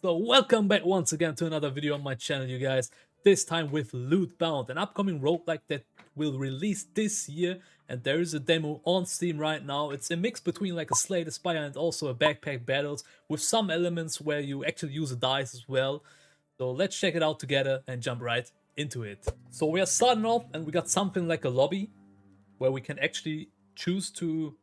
So welcome back once again to another video on my channel, you guys. This time with Lootbound, an upcoming roguelike that will release this year, and there is a demo on Steam right now. It's a mix between like a Slay the Spire and also a backpack battles with some elements where you actually use a dice as well. So let's check it out together and jump right into it. So we are starting off and we got something like a lobby where we can actually choose to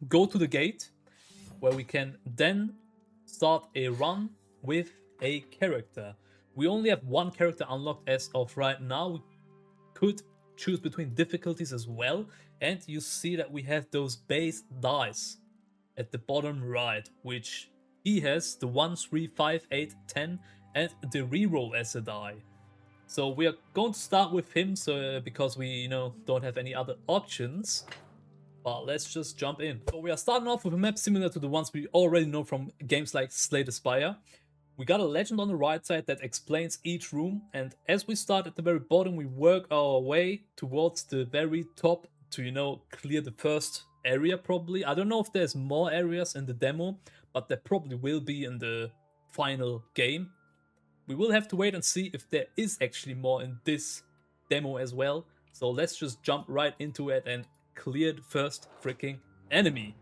go to the gate, where we can then start a run with a character. We only have one character unlocked as of right now. We could choose between difficulties as well, and you see that we have those base dice at the bottom right, which he has the 1, 3, 5, 8, 10, and the reroll as a die. So we are going to start with him, because we don't have any other options. But let's just jump in. So we are starting off with a map similar to the ones we already know from games like Slay The Spire. We got a legend on the right side that explains each room, and as we start at the very bottom, we work our way towards the very top to clear the first area probably. I don't know if there's more areas in the demo, but there probably will be in the final game. We will have to wait and see if there is actually more in this demo as well. So let's just jump right into it and clear the first freaking enemy.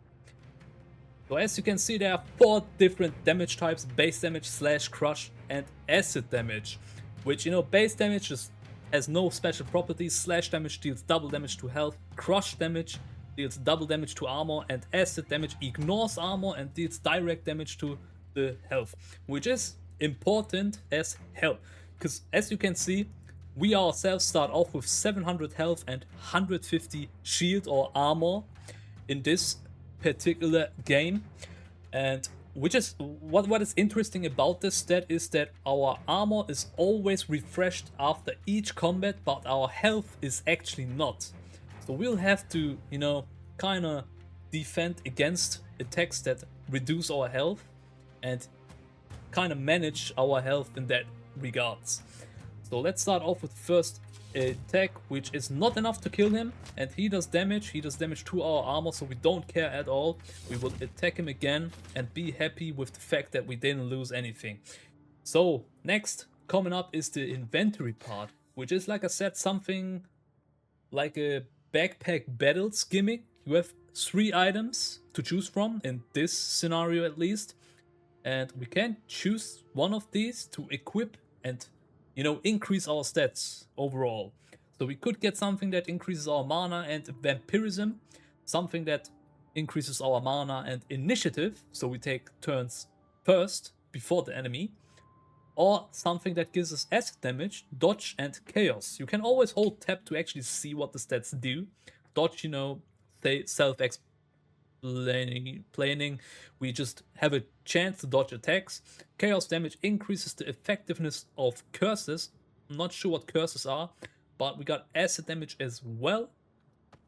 So as you can see, there are 4 different damage types: base damage, slash, crush, and acid damage. Which, base damage just has no special properties. Slash damage deals double damage to health, crush damage deals double damage to armor, and acid damage ignores armor and deals direct damage to the health, which is important as hell, because as you can see, we ourselves start off with 700 health and 150 shield or armor in this particular game. And which is what is interesting about this stat is that our armor is always refreshed after each combat, but our health is actually not. So we'll have to, kind of defend against attacks that reduce our health and kind of manage our health in that regards. So let's start off with first attack, which is not enough to kill him, and he does damage to our armor, so we don't care at all. We will attack him again and be happy with the fact that we didn't lose anything. So next coming up is the inventory part, which is, like I said, something like a backpack battles gimmick. You have 3 items to choose from in this scenario at least, and we can choose one of these to equip and increase our stats overall. So we could get something that increases our mana and vampirism, something that increases our mana and initiative, so we take turns first before the enemy, or something that gives us acid damage, dodge, and chaos. You can always hold tab to actually see what the stats do. Dodge, say self-explaining, we just have a chance to dodge attacks. Chaos damage increases the effectiveness of curses. I'm not sure what curses are, but we got acid damage as well,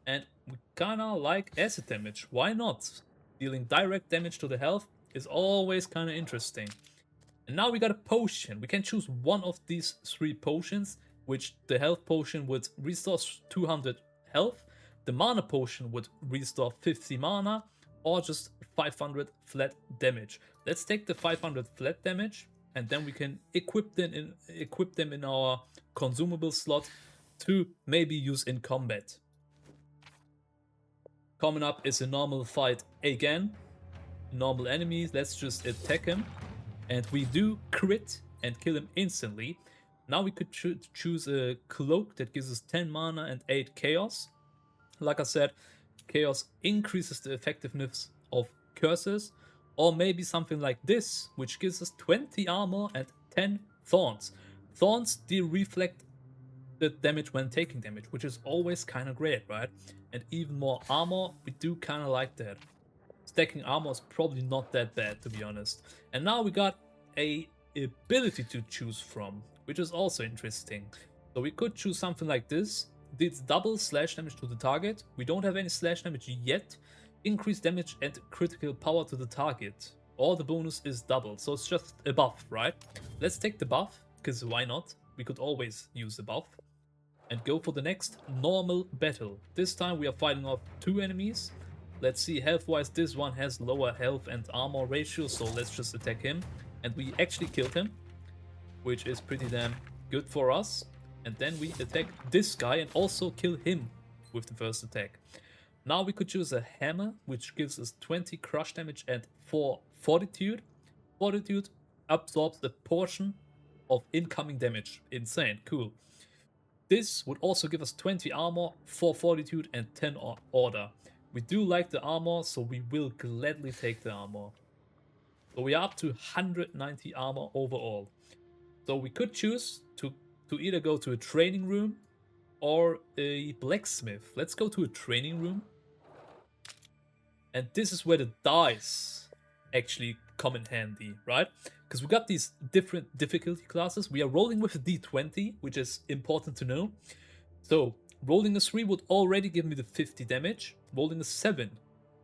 and we kinda like acid damage. Why not? Dealing direct damage to the health is always kinda interesting. And now we got a potion. We can choose one of these 3 potions, which the health potion would restore 200 health, the mana potion would restore 50 mana, or just 500 flat damage. Let's take the 500 flat damage, and then we can equip them in our consumable slot to maybe use in combat. Coming up is a normal fight again. Normal enemies, let's just attack him. And we do crit and kill him instantly. Now we could choose a cloak that gives us 10 mana and 8 chaos. Like I said, chaos increases the effectiveness of curses, or maybe something like this, which gives us 20 armor and 10 thorns. Thorns reflect the damage when taking damage, which is always kind of great, right? And even more armor, we do kind of like that. Stacking armor is probably not that bad, to be honest. And now we got a ability to choose from, which is also interesting. So we could choose something like this. Deals double slash damage to the target. We don't have any slash damage yet. Increase damage and critical power to the target. Or the bonus is double, so it's just a buff, right? Let's take the buff, because why not? We could always use the buff. And go for the next normal battle. This time we are fighting off 2 enemies. Let's see, health-wise, this one has lower health and armor ratio, so let's just attack him. And we actually killed him, which is pretty damn good for us. And then we attack this guy and also kill him with the first attack. Now we could choose a hammer, which gives us 20 crush damage and 4 fortitude. Fortitude absorbs a portion of incoming damage. Insane, cool. This would also give us 20 armor, 4 fortitude and 10 order. We do like the armor, so we will gladly take the armor. So we are up to 190 armor overall. So we could choose to either go to a training room or a blacksmith. Let's go to a training room. And this is where the dice actually come in handy, right? Because we got these different difficulty classes. We are rolling with a d20, which is important to know. So rolling a 3 would already give me the 50 damage. Rolling a 7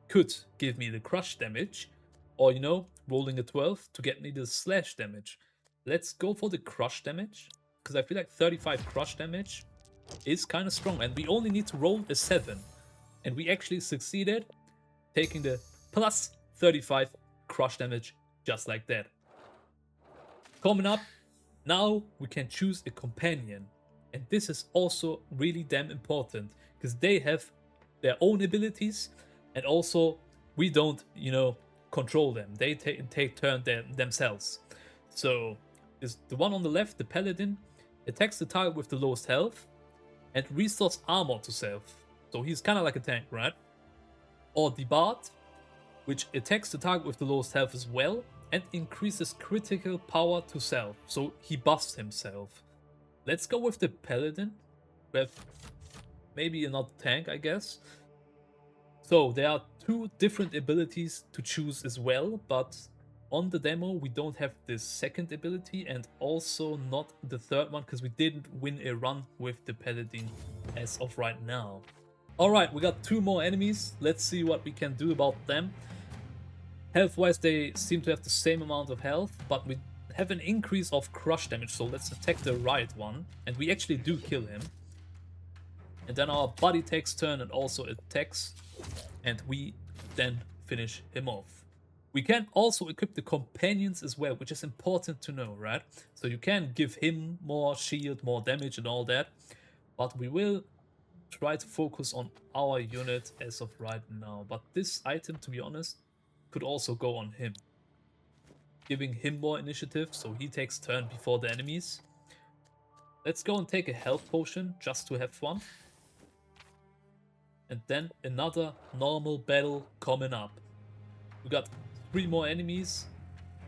could give me the crush damage. Or, you know, rolling a 12 to get me the slash damage. Let's go for the crush damage, because I feel like 35 crush damage is kind of strong. And we only need to roll a 7. And we actually succeeded, taking the plus 35 crush damage just like that. Coming up, now we can choose a companion. And this is also really damn important, because they have their own abilities, and also we don't, you know, control them. They take turn themselves. So is the one on the left, the paladin, attacks the target with the lowest health and restores armor to self. So he's kind of like a tank, right? Or the bard, which attacks the target with the lowest health as well and increases critical power to self. So he buffs himself. Let's go with the paladin, with maybe another tank, I guess. So there are 2 different abilities to choose as well, but on the demo we don't have the second ability and also not the third one, because we didn't win a run with the paladin as of right now. Alright, we got 2 more enemies. Let's see what we can do about them. Health-wise, they seem to have the same amount of health, but we have an increase of crush damage, so let's attack the right one. And we actually do kill him. And then our buddy takes turn and also attacks, and we then finish him off. We can also equip the companions as well, which is important to know, right? So you can give him more shield, more damage and all that, but we will try to focus on our unit as of right now. But this item, to be honest, could also go on him, giving him more initiative, so he takes turn before the enemies. Let's go and take a health potion just to have fun. And then another normal battle coming up. We got 3 more enemies.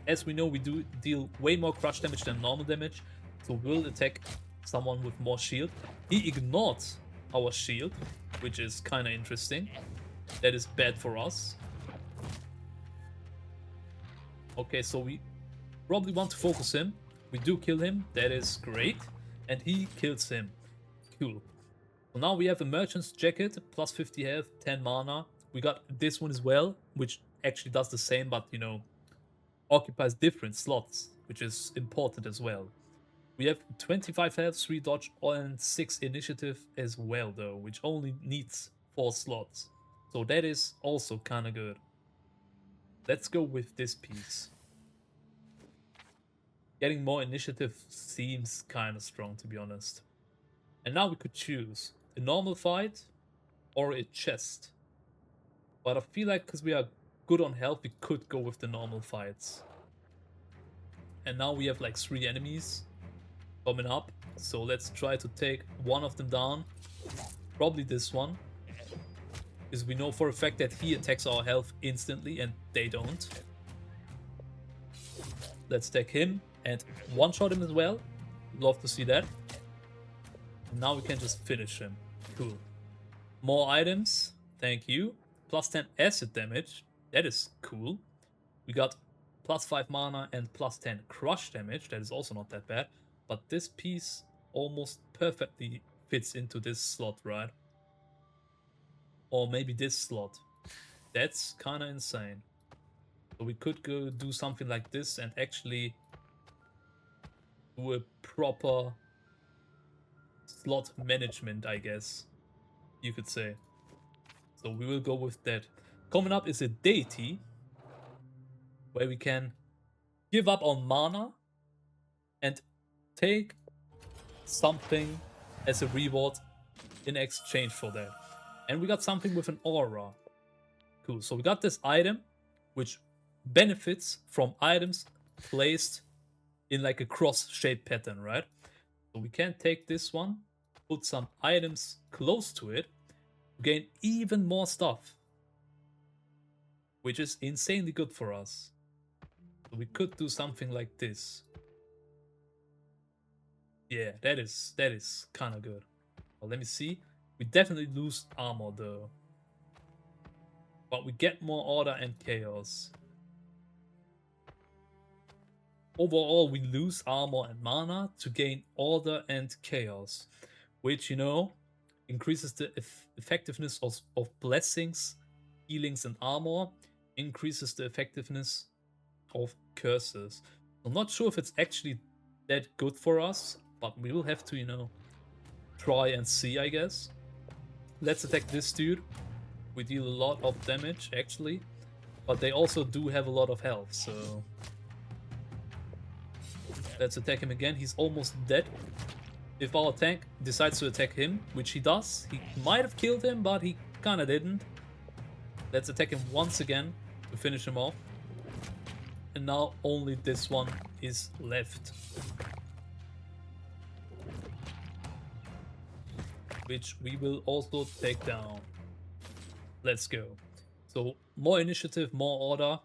As we know, we do deal way more crush damage than normal damage, so we'll attack someone with more shield. He ignored our shield, which is kind of interesting. That is bad for us. Okay, so we probably want to focus him. We do kill him, that is great. And he kills him. Cool. So now we have a merchant's jacket, plus 50 health, 10 mana. We got this one as well, which actually does the same, but, you know, occupies different slots, which is important as well. We have 25 health, 3 dodge, and 6 initiative as well, though, which only needs 4 slots. So that is also kind of good. Let's go with this piece. Getting more initiative seems kind of strong, to be honest. And now we could choose a normal fight or a chest. But I feel like because we are good on health, we could go with the normal fights. And now we have like 3 enemies coming up. So let's try to take one of them down. Probably this one. Because we know for a fact that he attacks our health instantly and they don't. Let's take him and one-shot him as well. Love to see that. Now we can just finish him. Cool. More items. Thank you. Plus 10 acid damage. That is cool. We got plus 5 mana and plus 10 crush damage. That is also not that bad. But this piece almost perfectly fits into this slot, right? Or maybe this slot. That's kind of insane. So we could go do something like this and actually do a proper slot management, I guess you could say. So we will go with that. Coming up is a deity, where we can give up on mana and take something as a reward in exchange for that. And we got something with an aura. Cool. So we got this item which benefits from items placed in like a cross-shaped pattern, right? So we can take this one, put some items close to it, to gain even more stuff, which is insanely good for us. So we could do something like this. Yeah, that is kind of good. Well, let me see. We definitely lose armor though, but we get more order and chaos. Overall, we lose armor and mana to gain order and chaos, which, you know, increases the effectiveness of blessings, healings, and armor, increases the effectiveness of curses. I'm not sure if it's actually that good for us, but we will have to, you know, try and see, I guess. Let's attack this dude. We deal a lot of damage, actually, but they also do have a lot of health, so let's attack him again. He's almost dead. If our tank decides to attack him, which he does, he might have killed him, but he kinda didn't. Let's attack him once again to finish him off. And now only this one is left, which we will also take down. Let's go. So more initiative, more order,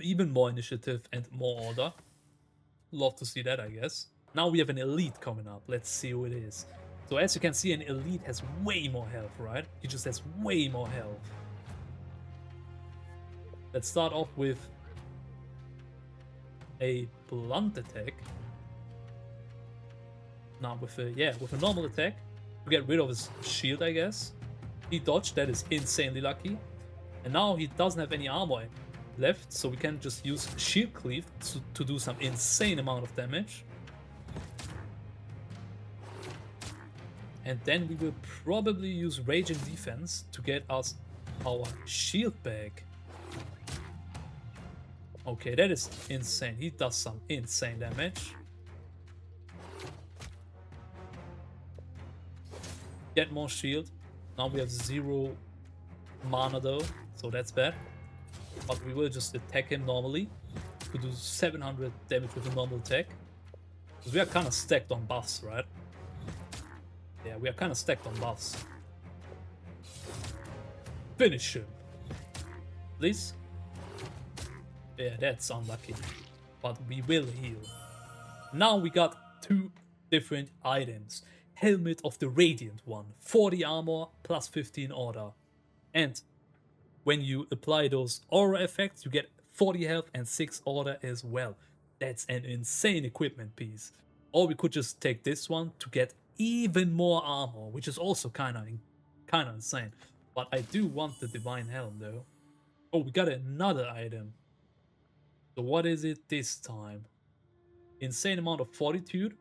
even more initiative and more order. Love to see that, I guess. Now we have an elite coming up. Let's see who it is. So as you can see, an elite has way more health, right? He just has way more health. Let's start off with a blunt attack. Now with a normal attack to get rid of his shield, I guess. He dodged, that is insanely lucky. And now he doesn't have any armor left, so we can just use shield cleave to do some insane amount of damage. And then we will probably use raging defense to get us our shield back. Okay, that is insane. He does some insane damage. Get more shield. Now we have 0 mana though, so that's bad. But we will just attack him normally to do 700 damage with a normal attack. Because we are kind of stacked on buffs, right? Yeah, we are kind of stacked on buffs. Finish him. Please. Yeah, that's unlucky. But we will heal. Now we got 2 different items. Helmet of the Radiant one. 40 armor plus 15 order. And when you apply those aura effects, you get 40 health and 6 order as well. That's an insane equipment piece. Or we could just take this one to get even more armor, which is also kind of insane. But I do want the Divine Helm though. Oh, we got another item. So what is it this time? Insane amount of fortitude,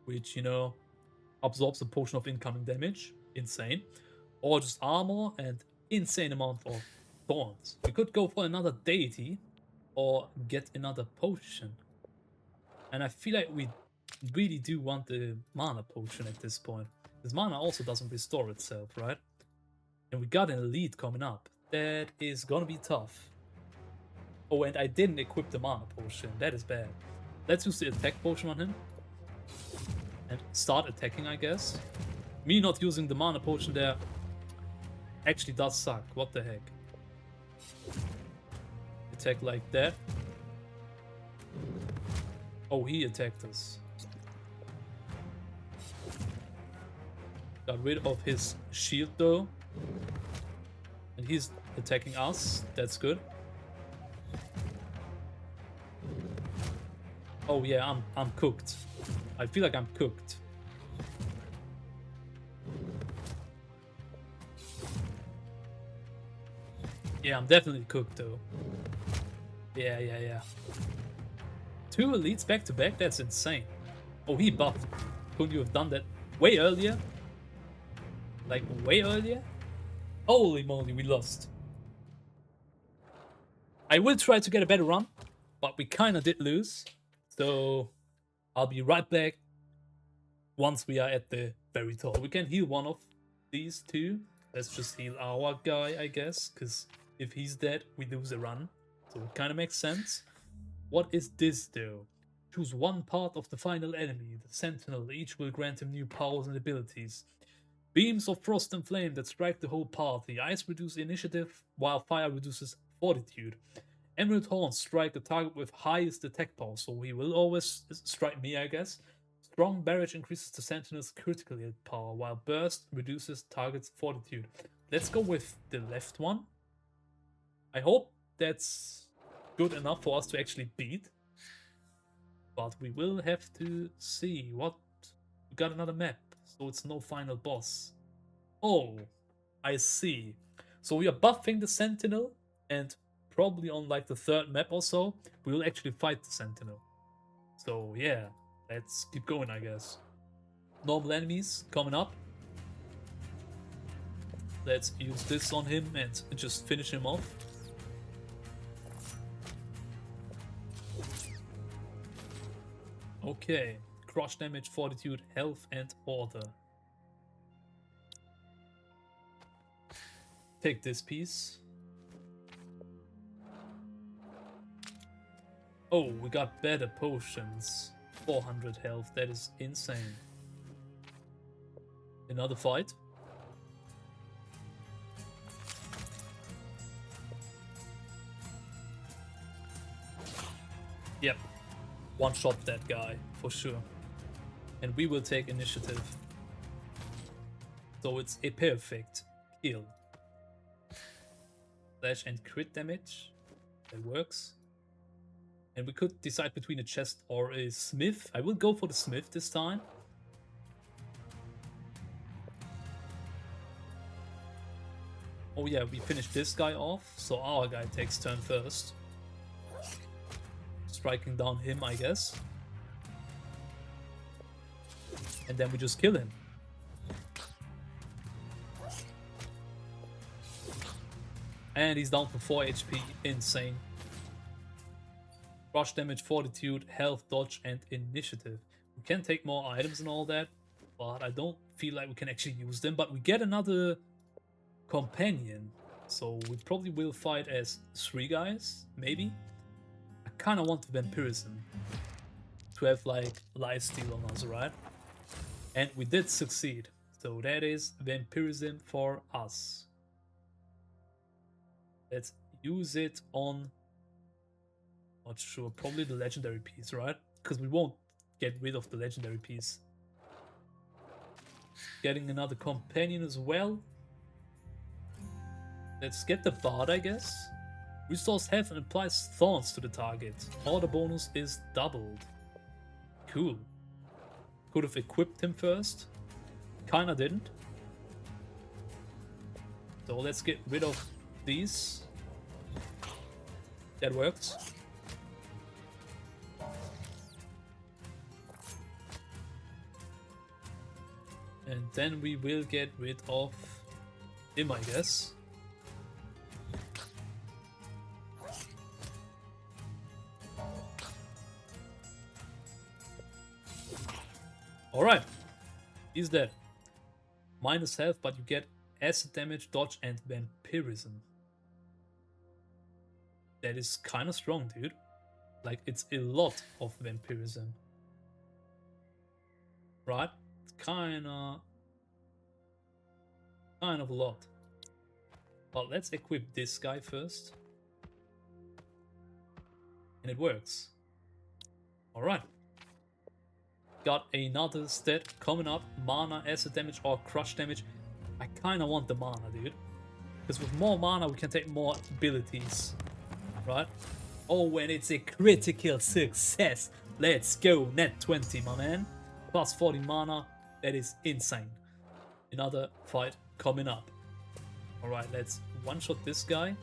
which, you know, absorbs a portion of incoming damage. Insane. Or just armor and insane amount of thorns. We could go for another deity or get another potion. And I feel like we really do want the mana potion at this point. This mana also doesn't restore itself, right? And we got an elite coming up. That is gonna be tough. Oh, and I didn't equip the mana potion. That is bad. Let's use the attack potion on him. And start attacking, I guess. Me not using the mana potion there actually does suck. What the heck? Attack like that. Oh, he attacked us. Got rid of his shield though. And he's attacking us. That's good. Oh yeah, I'm cooked. I feel like I'm cooked. Yeah, I'm definitely cooked though. Yeah. 2 elites back to back? That's insane. Oh, he buffed. Couldn't you have done that way earlier? Like, way earlier? Holy moly, we lost. I will try to get a better run. but we kind of did lose. So I'll be right back once we are at the very top. We can heal one of these two. Let's just heal our guy, I guess, because if he's dead, we lose a run. So it kind of makes sense. What is this, though? Choose one part of the final enemy, the Sentinel. Each will grant him new powers and abilities. Beams of frost and flame that strike the whole party. Ice reduces initiative, while fire reduces fortitude. Emerald horns strike the target with highest attack power, so he will always strike me, I guess. Strong barrage increases the Sentinel's critical hit power, while burst reduces target's fortitude. Let's go with the left one. I hope that's good enough for us to actually beat. But we will have to see. What? We got another map, so it's no final boss. Oh, I see. So we are buffing the Sentinel, and probably on like the third map or so, we will actually fight the Sentinel. So yeah, let's keep going, I guess. Normal enemies coming up. Let's use this on him and just finish him off. Okay, crush damage, fortitude, health, and order. Take this piece. Oh, we got better potions. 400 health, that is insane. Another fight. Yep. One-shot that guy, for sure. And we will take initiative. So it's a perfect kill. Slash and crit damage. That works. And we could decide between a chest or a smith. I will go for the smith this time. Oh yeah, we finished this guy off, so our guy takes turn first. Striking down him, I guess. And then we just kill him. And he's down to 4 HP. Insane. Rush damage, fortitude, health, dodge, and initiative. We can take more items and all that, but I don't feel like we can actually use them. But we get another companion, so we probably will fight as 3 guys, maybe. I kind of want the vampirism to have like lifesteal on us, right? And we did succeed, so that is vampirism for us. Let's use it on, not sure, probably the legendary piece, right? Because we won't get rid of the legendary piece. Getting another companion as well. Let's get the bard, I guess. Restores health and applies thorns to the target. Order bonus is doubled. Cool. Could have equipped him first. Kinda didn't. So let's get rid of these. That works. And then we will get rid of him, I guess. Alright. He's dead. Minus health, but you get acid damage, dodge, and vampirism. That is kind of strong, dude. Like, it's a lot of vampirism. Right? It's kind of a lot. But let's equip this guy first. And it works. Alright. Got another stat coming up. Mana, acid damage, or crush damage. I kind of want the mana, dude. Because with more mana, we can take more abilities. Right? Oh, and it's a critical success. Let's go. Net 20, my man. Plus 40 mana. That is insane. Another fight coming up. Alright, let's one-shot this guy.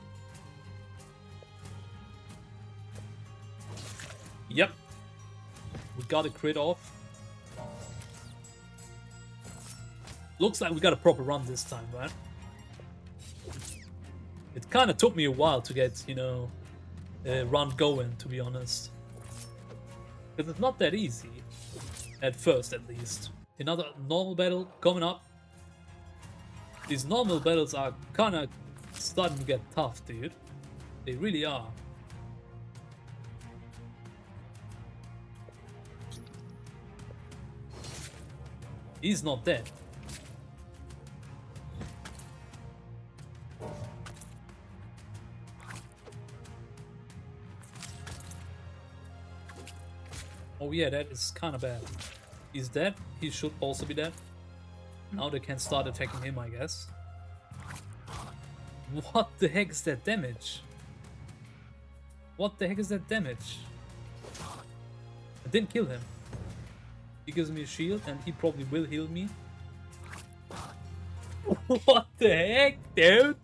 Yep. We got a crit off. Looks like we got a proper run this time, right? It kind of took me a while to get, you know, run going, to be honest. Because it's not that easy. At first, at least. Another normal battle coming up. These normal battles are kinda starting to get tough, dude. They really are. He's not dead. Oh yeah, that is kinda bad. He's dead. He should also be dead. Now they can start attacking him, I guess. What the heck is that damage? What the heck is that damage? I didn't kill him. He gives me a shield and he probably will heal me. What the heck, dude?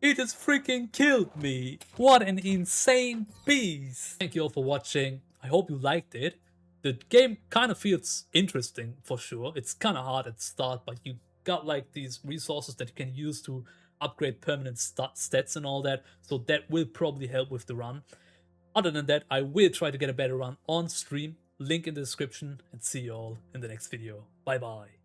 He just freaking killed me. What an insane beast. Thank you all for watching. I hope you liked it. The game kind of feels interesting for sure. It's kind of hard at the start, but you got like these resources that you can use to upgrade permanent stats and all that. So that will probably help with the run. Other than that, I will try to get a better run on stream. Link in the description, and see you all in the next video. Bye bye.